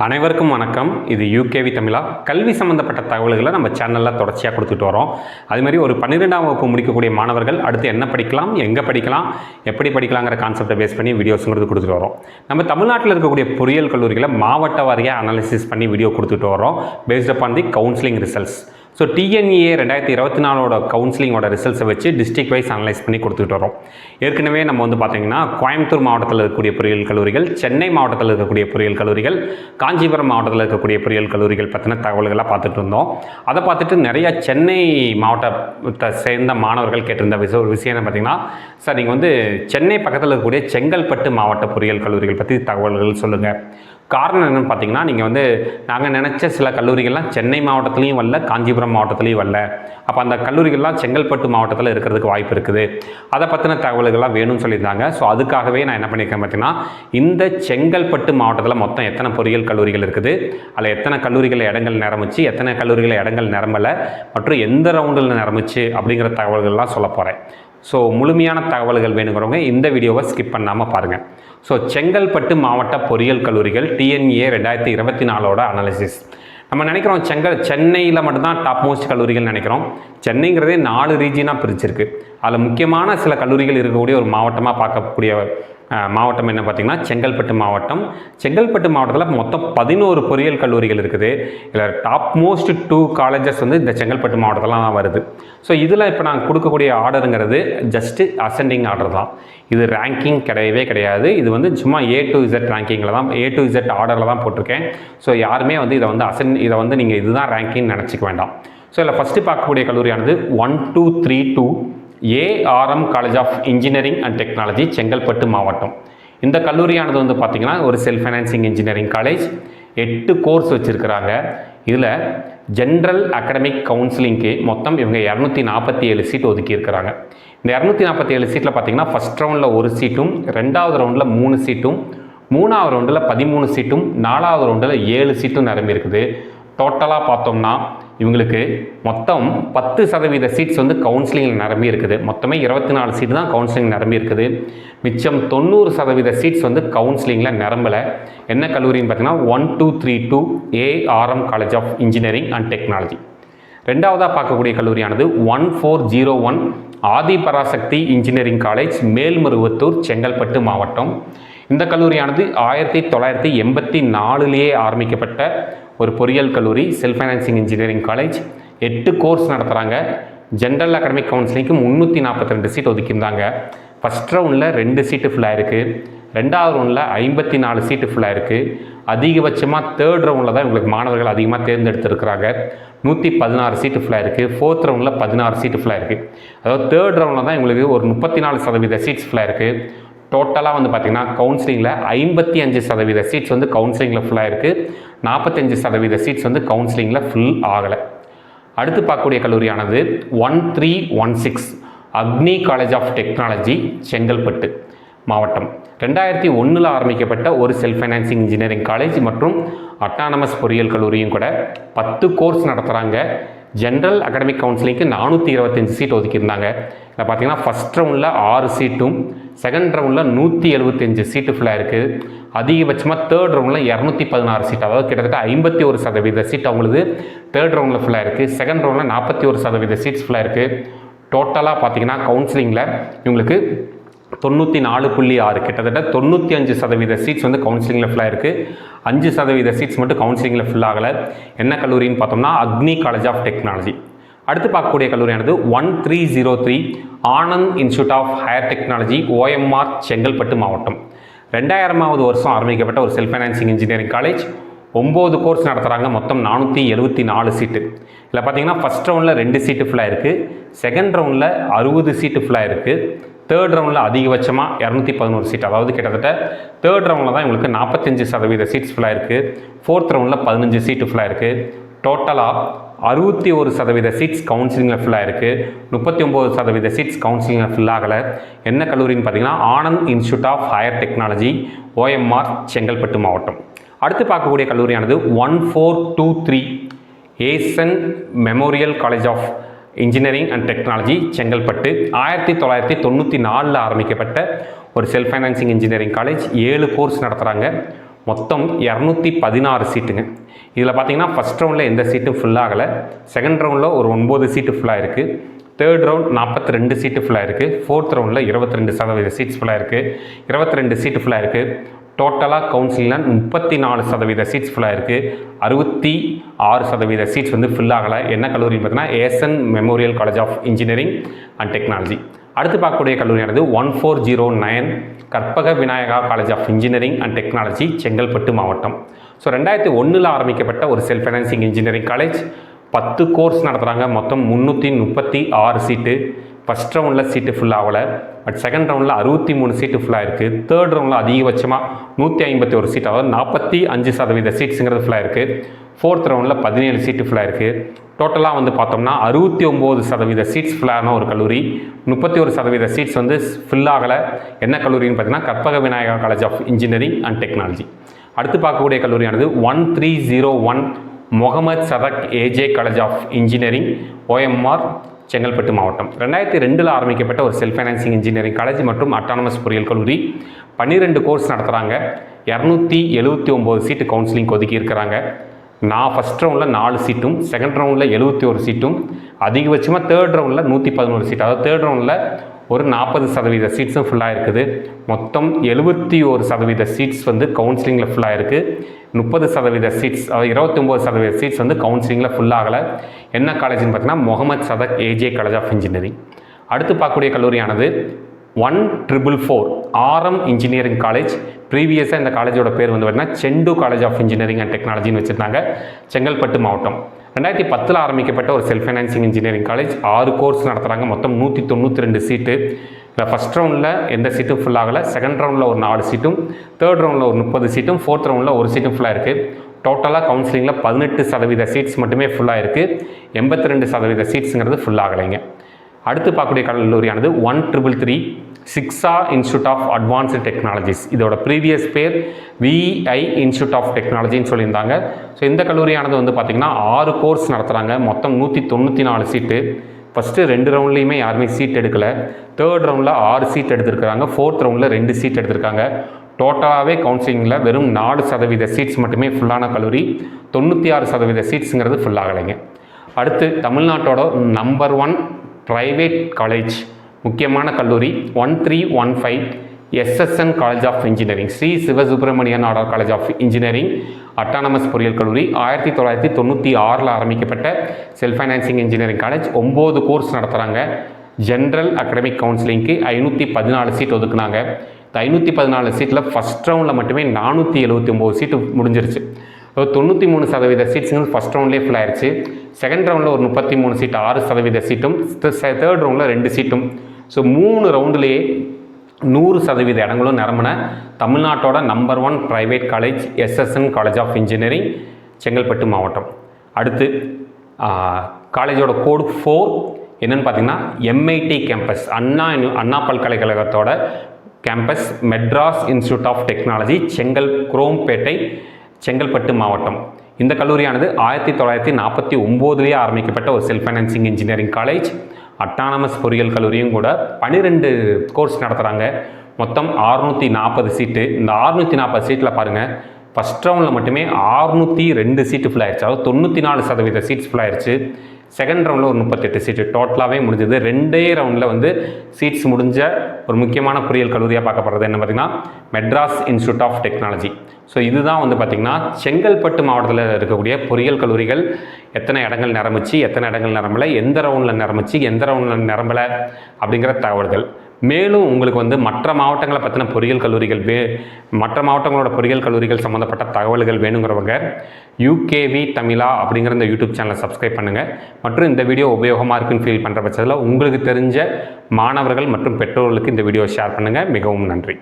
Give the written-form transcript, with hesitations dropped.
அனைவருக்கும் வணக்கம். இது யூகேவி தமிழா. கல்வி சம்மந்தப்பட்ட தகவல்களை நம்ம சேனலில் தொடர்ச்சியாக கொடுத்துட்டு வரோம். அதுமாதிரி ஒரு 12ஆம் வகுப்பு முடிக்கக்கூடிய மாணவர்கள் அடுத்து என்ன படிக்கலாம், எங்கே படிக்கலாம், எப்படி படிக்கலாங்கிற கான்செப்டை பேஸ் பண்ணி வீடியோஸுங்கிறது கொடுத்துட்டு வரோம். நம்ம தமிழ்நாட்டில் இருக்கக்கூடிய பொறியியல் கல்லூரிகளை மாவட்ட வாரியாக அனாலிசிஸ் பண்ணி வீடியோ கொடுத்துட்டு வரோம் பேஸ்ட் அப்பான் தி கவுன்சிலிங் ரிசல்ட்ஸ். ஸோ டிஎன்ஏ 2024 கவுன்சிலிங்கோட ரிசல்ட்ஸை வச்சு டிஸ்ட்ரிக்ட் வைஸ் அனலைஸ் பண்ணி கொடுத்துட்டு வரோம். ஏற்கனவே நம்ம பார்த்தீங்கன்னா கோயம்புத்தூர் மாவட்டத்தில் இருக்கக்கூடிய பொறியியல் கல்லூரிகள், சென்னை மாவட்டத்தில் இருக்கக்கூடிய பொறியியல் கல்லூரிகள், காஞ்சிபுரம் மாவட்டத்தில் இருக்கக்கூடிய பொறியியல் கல்லூரிகள் பற்றின தகவல்களாக பார்த்துட்டு இருந்தோம். அதை பார்த்துட்டு நிறைய சென்னை மாவட்டத்தை சேர்ந்த மாணவர்கள் கேட்டிருந்த ஒரு விஷயம் என்ன பார்த்தீங்கன்னா, சார் நீங்கள் சென்னை பக்கத்தில் இருக்கக்கூடிய செங்கல்பட்டு மாவட்ட பொறியியல் கல்லூரிகள் பற்றி தகவல்கள் சொல்லுங்கள். காரணம் என்னென்னு பார்த்தீங்கன்னா, நீங்கள் நாங்கள் நினச்ச சில கல்லூரிகள்லாம் சென்னை மாவட்டத்துலேயும் வரல, காஞ்சிபுரம் மாவட்டத்துலேயும் வரல. அப்போ அந்த கல்லூரிகள்லாம் செங்கல்பட்டு மாவட்டத்தில் இருக்கிறதுக்கு வாய்ப்பு இருக்குது. அதை பற்றின தகவல்கள்லாம் வேணும்னு சொல்லியிருந்தாங்க. ஸோ அதுக்காகவே நான் என்ன பண்ணியிருக்கேன் பார்த்தீங்கன்னா, இந்த செங்கல்பட்டு மாவட்டத்தில் மொத்தம் எத்தனை பொறியியல் கல்லூரிகள் இருக்குது, அதில் எத்தனை கல்லூரிகளை இடங்கள் நிரம்பிச்சு, எத்தனை கல்லூரிகளை இடங்கள் நிரம்பலை, மற்றும் எந்த ரவுண்டில் நிரம்பிச்சு அப்படிங்கிற தகவல்கள்லாம் சொல்ல போகிறேன். ஸோ முழுமையான தகவல்கள் வேணுங்கிறவங்க இந்த வீடியோவை ஸ்கிப் பண்ணாமல் பாருங்கள். ஸோ செங்கல்பட்டு மாவட்ட பொறியியல் கல்லூரிகள் டிஎன்ஏ 2024 அனாலிசிஸ். நம்ம நினைக்கிறோம் சென்னையில் மட்டும்தான் டாப் மோஸ்ட் கல்லூரிகள் நினைக்கிறோம். சென்னைங்கிறதே 4 ரீஜியனாக பிரிச்சிருக்கு. அதில் முக்கியமான சில கல்லூரிகள் இருக்கக்கூடிய ஒரு மாவட்டமாக பார்க்கக்கூடிய மாவட்டம் என்ன பார்த்திங்கன்னா செங்கல்பட்டு மாவட்டம். செங்கல்பட்டு மாவட்டத்தில் மொத்தம் 11 பொறியியல் கல்லூரிகள் இருக்குது. இதில் டாப் மோஸ்ட் 2 காலேஜஸ் இந்த செங்கல்பட்டு மாவட்டத்தில் தான் வருது. ஸோ இதில் இப்போ நான் கொடுக்கக்கூடிய ஆர்டருங்கிறது ஜஸ்ட்டு அசெண்டிங் ஆர்டர் தான். இது ரேங்கிங் கிடையவே கிடையாது. இது சும்மா A to Z ரேங்கிங்கில் தான், A to Z ஆர்டரில் தான் போட்டிருக்கேன். ஸோ யாருமே இதை நீங்கள் இதுதான் ரேங்கிங் நினச்சிக்க வேண்டாம். ஸோ இதில் ஃபஸ்ட்டு பார்க்கக்கூடிய கல்லூரியானது 1232 ARM college of engineering and technology Chengalpattu மாவட்டம். இந்த கல்லூரியானது பார்த்திங்கன்னா ஒரு self financing engineering college. 8 course வச்சுருக்கிறாங்க. இதில் ஜென்ரல் அகாடமிக் கவுன்சிலிங்க்கு மொத்தம் இவங்க 247 சீட் ஒதுக்கியிருக்கிறாங்க. இந்த 247 சீட்டில் பார்த்திங்கன்னா ஃபஸ்ட் ரவுண்டில் 1 சீட்டும், 2வது ரவுண்டில் 3 சீட்டும், 3வது ரவுண்டில் 13 சீட்டும், 4வது ரவுண்டில் 7 சீட்டும் நிரம்பி இருக்குது. டோட்டலாக பார்த்தோம்னா இவங்களுக்கு மொத்தம் 10% சீட்ஸ் கவுன்சிலிங்கில் நிரம்பி இருக்குது. மொத்தமே 24 சீட் தான் கவுன்சிலிங் நிரம்பி இருக்குது. மிச்சம் 90% சீட்ஸ் கவுன்சிலிங்கில் நிரம்பலை. என்ன கல்லூரின்னு பார்த்தீங்கன்னா 1232 ARM college of engineering and technology. ரெண்டாவதாக பார்க்கக்கூடிய கல்லூரியானது 1401 ஆதிபராசக்தி இன்ஜினியரிங் காலேஜ் மேல்மருவத்தூர் செங்கல்பட்டு மாவட்டம். இந்த கல்லூரியானது 1984 ஆரம்பிக்கப்பட்ட ஒரு பொறியியல் கல்லூரி, self financing engineering college. 8 course நடத்துகிறாங்க. ஜென்ரல் அகாடமிக் கவுன்சிலிங்க்கு 342 சீட் ஒதுக்கியிருந்தாங்க. ஃபஸ்ட் ரவுண்டில் 2 சீட்டு ஃபுல்லாக இருக்குது. 2வது ரவுண்டில் 54 சீட்டு ஃபுல்லாக இருக்குது. அதிகபட்சமாக 3rd ரவுண்டில் தான் இவங்களுக்கு மாணவர்கள் அதிகமாக தேர்ந்தெடுத்துருக்கிறாங்க. 116 சீட்டு ஃபுல்லாக இருக்குது. 4th ரவுண்டில் 16 சீட்டு ஃபுல்லாக இருக்குது. அதாவது 3rd ரவுண்டில் தான் இவங்களுக்கு ஒரு 34% சீட்ஸ் ஃபுல்லாக இருக்குது. டோட்டலாக பார்த்திங்கன்னா கவுன்சிலிங்கில் 55% சீட்ஸ் கவுன்சிலிங்கில் ஃபுல்லாக இருக்குது. 45% சீட்ஸ் கவுன்சிலிங்கில் ஃபுல் ஆகலை. அடுத்து பார்க்கக்கூடிய கல்லூரியானது 1316 அக்னி காலேஜ் ஆஃப் டெக்னாலஜி செங்கல்பட்டு மாவட்டம். 2001 ஆரம்பிக்கப்பட்ட ஒரு செல்ஃப் ஃபைனான்சிங் இன்ஜினியரிங் காலேஜ் மற்றும் அட்டானமஸ் பொறியியல் கல்லூரியும் கூட 10 கோர்ஸ் நடத்துகிறாங்க. ஜென்ரல் அகாடமிக் கவுன்சிலிங்க்கு 425 சீட் ஒதுக்கியிருந்தாங்க. இதில் பார்த்தீங்கன்னா ஃபஸ்ட் ரவுண்டில் 6 சீட்டும், செகண்ட் ரவுண்டில் 175 சீட்டு ஃபுல்லாக இருக்குது. அதிகபட்சமாக 3rd ரவுண்டில் 216 சீட், அதாவது கிட்டத்தட்ட 51% சீட் அவங்களுக்கு 3rd ரவுண்டில் ஃபுல்லாக இருக்குது. செகண்ட் ரவுண்டில் 41% சீட்ஸ் ஃபுல்லாக இருக்குது. டோட்டலாக பார்த்தீங்கன்னா கவுன்சிலிங்கில் இவங்களுக்கு 94.6 கிட்டத்தட்ட 95% சீட்ஸ் கவுன்சிலிங்கில் ஃபுல்லாக இருக்குது. 5% சீட்ஸ் மட்டும் கவுன்சிலிங்கில் ஃபுல் ஆகலை. என்ன கல்லூரின்னு பார்த்தோம்னா அக்னி காலேஜ் ஆஃப் டெக்னாலஜி. அடுத்து பார்க்கக்கூடிய கல்லூரியானது 1303 Anand institute of higher technology OMR Chengalpattu மாவட்டம். 2000வது வருஷம் ஆரம்பிக்கப்பட்ட ஒரு self financing engineering college. 9 course நடத்துகிறாங்க. மொத்தம் 474 சீட்டு. இதில் பார்த்தீங்கன்னா ஃபஸ்ட் ரவுண்டில் 2 சீட்டு ஃபுல்லாக இருக்குது. செகண்ட் ரவுண்டில் 60 சீட்டு ஃபுல்லாக இருக்குது. 3rd ரவுண்டில் அதிகபட்சமாக 211 சீட், அதாவது கிட்டத்தட்ட 3rd ரவுண்டில் தான் இவங்களுக்கு 45% சீட்ஸ் ஃபுல்லாக இருக்குது. 4th ரவுண்டில் 15 சீட்டு ஃபுல்லாக இருக்குது. டோட்டலாக 61% சீட்ஸ் கவுன்சிலிங்கில் ஃபுல்லாக இருக்குது. 39% சீட்ஸ் கவுன்சிலிங்கில் ஃபுல் ஆகலை. என்ன கல்லூரின்னு பார்த்தீங்கன்னா Anand institute of higher technology OMR Chengalpattu மாவட்டம். அடுத்து பார்க்கக்கூடிய கல்லூரியானது 1423 Asan memorial college of engineering and technology Chengalpattu. 1994 ஆரம்பிக்கப்பட்ட ஒரு self financing engineering college. 7 course நடத்துகிறாங்க. மொத்தம் 216 சீட்டுங்க. இதில் பார்த்தீங்கன்னா ஃபஸ்ட் ரவுண்டில் எந்த சீட்டும் ஃபில் ஆகலை. செகண்ட் ரவுண்டில் ஒரு 9 சீட்டு ஃபுல்லாக இருக்குது. தேர்ட் ரவுண்ட் 42 சீட்டு ஃபுல்லாக இருக்குது. ஃபோர்த் ரவுண்டில் 22% சீட்ஸ் ஃபுல்லாக இருக்குது. 22 சீட்டு ஃபுல்லாக இருக்குது. டோட்டலாக கவுன்சிலிங்கில் 34% சீட்ஸ் ஃபுல்லாக இருக்குது. 66% சீட்ஸ் வந்து ஃபில் ஆகலை. என்ன கல்லூரின்னு பார்த்தீங்கன்னா Asan memorial college of engineering and technology. அடுத்து பார்க்கக்கூடிய கல்லூரியானது 1409 Karpaga Vinayaga college of engineering and technology, Chengalpattu மாவட்டம். ஸோ 2001 ஆரம்பிக்கப்பட்ட ஒரு self financing engineering college. 10 course நடத்துகிறாங்க. மொத்தம் 336 சீட்டு. ஃபஸ்ட் ரவுண்டில் சீட்டு ஃபுல் ஆகலை. பட் செகண்ட் ரவுண்டில் 63 சீட்டு ஃபுல்லாக இருக்குது. தேர்ட் ரவுண்டில் அதிகபட்சமாக 151 சீட், அதாவது 45% சீட்ஸுங்கிறது ஃபுல்லாக இருக்குது. ஃபோர்த் ரவுண்டில் 17 சீட்டு ஃபுல்லாக இருக்குது. டோட்டலாக வந்து பார்த்தோம்னா 69% சீட்ஸ் ஃபுல்லான ஒரு கல்லூரி. 31% சீட்ஸ் வந்து ஃபில் ஆகலை. என்ன கல்லூரின்னு பார்த்தீங்கன்னா Karpaga Vinayaga college of engineering and technology. அடுத்து பார்க்கக்கூடிய கல்லூரியானது 1301 Mohamed Sathak AJ college of engineering, OMR, Chengalpattu மாவட்டம். 2002 ஆரம்பிக்கப்பட்ட ஒரு செல்ஃப் ஃபைனான்சிங் இன்ஜினியரிங் காலேஜ் மற்றும் அட்டானமஸ் பொறியியல் கல்லூரி. 12 கோர்ஸ் நடத்துகிறாங்க. 279 சீட்டு கவுன்சிலிங் ஒதுக்கி இருக்கிறாங்க. நான் ஃபஸ்ட் ரவுண்டில் 4 சீட்டும், செகண்ட் ரவுண்டில் 71 சீட்டும், அதிகபட்சமாக தேர்ட் ரவுண்டில் 111 சீட், அதாவது தேர்ட் ரவுண்டில் ஒரு 40% சீட்ஸும் ஃபுல்லாக இருக்குது. மொத்தம் 71% சீட்ஸ் வந்து கவுன்சிலிங்கில் ஃபுல்லாக இருக்குது. 30% சீட்ஸ், அதாவது 29% சீட்ஸ் வந்து கவுன்சிலிங்கில் ஃபுல்லாகலை. என்ன காலேஜ்னு பார்த்தீங்கன்னா Mohamed Sathak AJ college of engineering. அடுத்து பார்க்கக்கூடிய கல்லூரியானது 1444 RM இன்ஜினியரிங் காலேஜ். ப்ரீவியஸாக இந்த காலேஜோட பேர் வந்து பார்த்தீங்கன்னா செண்டு காலேஜ் ஆஃப் இன்ஜினியரிங் அண்ட் டெக்னாலஜின்னு வச்சுருந்தாங்க, செங்கல்பட்டு மாவட்டம். 2010 ஆரம்பிக்கப்பட்ட ஒரு self financing engineering college. 6 course நடத்துகிறாங்க. மொத்தம் 192 சீட்டு. இல்லை ஃபஸ்ட் ரவுண்டில் எந்த சீட்டும் ஃபுல் ஆகலை. செகண்ட் ரவுண்டில் ஒரு 4 சீட்டும், தேர்ட் ரவுண்டில் ஒரு 30 சீட்டும், ஃபோர்த் ரவுண்டில் ஒரு சீட்டும் ஃபுல்லாக இருக்குது. டோட்டலாக கவுன்சிலிங்கில் 18% சீட்ஸ் மட்டுமே ஃபுல்லாக இருக்குது. 82% சீட்ஸுங்கிறது ஃபுல் ஆகலைங்க. அடுத்து பார்க்கக்கூடிய கல்லூரியானது 1333 சிக்ஸா இன்ஸ்டியூட் ஆஃப் அட்வான்ஸ்டு டெக்னாலஜிஸ். இதோட ப்ரீவியஸ் பேர் VI இன்ஸ்டியூட் ஆஃப் டெக்னாலஜின்னு சொல்லியிருந்தாங்க. ஸோ இந்த கல்லூரியானது வந்து பார்த்திங்கன்னா 6 கோர்ஸ் நடத்துகிறாங்க. மொத்தம் 194 சீட்டு. ஃபஸ்ட்டு 2 ரவுண்ட்லேயுமே யாருமே சீட் எடுக்கலை. தேர்ட் ரவுண்டில் 6 சீட் எடுத்திருக்கிறாங்க. ஃபோர்த் ரவுண்டில் 2 சீட் எடுத்திருக்காங்க. டோட்டலாகவே கவுன்சிலிங்கில் வெறும் 4% சீட்ஸ் மட்டுமே ஃபுல்லான கல்லூரி. 96% சீட்ஸுங்கிறது ஃபுல் ஆகலைங்க. அடுத்து தமிழ்நாட்டோட நம்பர் 1 ப்ரைவேட் காலேஜ், முக்கியமான கல்லூரி 1315 SSN college of engineering, Sri Sivasubramaniya Nadar college of engineering, autonomous பொறியியல் கல்லூரி. 1996 ஆரம்பிக்கப்பட்ட self financing engineering college. 9 course நடத்துகிறாங்க. ஜென்ரல் அகடமிக் கவுன்சிலிங்க்கு 514 சீட் ஒதுக்குனாங்க. இந்த 514 சீட்டில் ஃபஸ்ட் ரவுண்டில் மட்டுமே 479 சீட்டு முடிஞ்சிருச்சு. 93% சீட்ஸுங்க ஃபஸ்ட் ரவுண்ட்லேயே ஃபுல் ஆயிடுச்சு. செகண்ட் ரவுண்டில் ஒரு 33 சீட், 6% சீட்டும், தேர்ட் ரவுண்டில் 2 சீட்டும். ஸோ 3 ரவுண்டுலேயே 100% இடங்களும் நிரம்பின தமிழ்நாட்டோட number 1 private college SSN college of engineering, Chengalpattu மாவட்டம். அடுத்து காலேஜோட கோடு 4 என்னென்னு பார்த்தீங்கன்னா MIT கேம்பஸ், அண்ணா பல்கலைக்கழகத்தோட campus, Madras institute of technology, Chromepet, Chengalpattu மாவட்டம். இந்த கல்லூரியானது 1949 ஆரம்பிக்கப்பட்ட ஒரு self financing engineering college, autonomous பொறியியல் கல்லூரியும் கூட. 12 கோர்ஸ் நடத்துகிறாங்க. மொத்தம் 640 சீட்டு. இந்த 640 சீட்டில் பாருங்கள், ஃபஸ்ட் ரவுண்டில் மட்டுமே 602 சீட்டு ஃபுல் ஆயிடுச்சு, அதாவது 94% சீட்ஸ் ஃபுல் ஆயிடுச்சு. செகண்ட் ரவுண்டில் ஒரு 38 சீட்டு. டோட்டலாகவே முடிஞ்சது. 2 ரவுண்டில் வந்து சீட்ஸ் முடிஞ்ச ஒரு முக்கியமான பொறியியல் கல்லூரியாக பார்க்கப்படுறது என்ன பார்த்திங்கன்னா Madras institute of technology. So இதுதான் வந்து பார்த்திங்கன்னா செங்கல்பட்டு மாவட்டத்தில் இருக்கக்கூடிய பொறியியல் கல்லூரிகள் எத்தனை இடங்கள் நிரம்பிச்சு, எத்தனை இடங்கள் நிரம்பலை, எந்த ரவுண்டில் நிரம்பிச்சு, எந்த ரவுண்டில் நிரம்பலை அப்படிங்கிற தகவல்கள். மேலும் உங்களுக்கு வந்து மற்ற மாவட்டங்களை பற்றின பொறியியல் கல்லூரிகள் மற்ற மாவட்டங்களோட பொறியியல் கல்லூரிகள் சம்மந்தப்பட்ட தகவல்கள் வேணுங்கிறவங்க UKV தமிழா அப்படிங்கிற இந்த யூடியூப் சேனலை சப்ஸ்கிரைப் பண்ணுங்கள். மற்றும் இந்த வீடியோ உபயோகமாக இருக்குன்னு ஃபீல் பண்ணுற பட்சத்தில் உங்களுக்கு தெரிஞ்ச மாணவர்கள் மற்றும் பெற்றோர்களுக்கு இந்த வீடியோ ஷேர் பண்ணுங்கள். மிகவும் நன்றி.